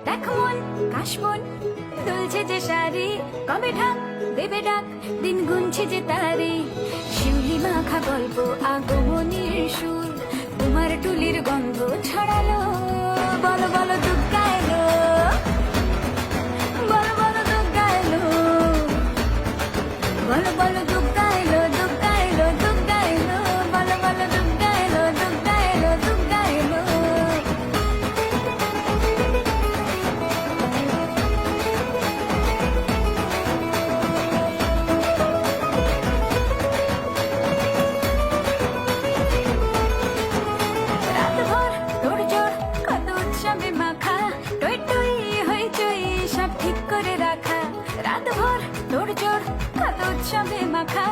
দেখ মন কাশবন দুলছে যে শাড়ি, কবে ঢাক দেবে ডাক, দিন গুনছে যে তারি। শিউলি মাখা গল্প আগমনীর সুর, তোমার টুলির গন্ধ ছড়ালো। বলো বলো দুগ্গা এলো, বলো বলো দুগ্গা এলো, বলো বলো দুগ্গা এলো, দুগ্গা এলো, দুগ্গা এলো, বলো বলো দুগ্গা এলো, দুগ্গা এলো, দুগ্গা এলো। রাতভর তোড়জোড় কত উৎসবে মাখা, টই টই হইচই সব ঠিক করে রাখা। রাতভর তোড়জোড় কত উৎসবে মাখা,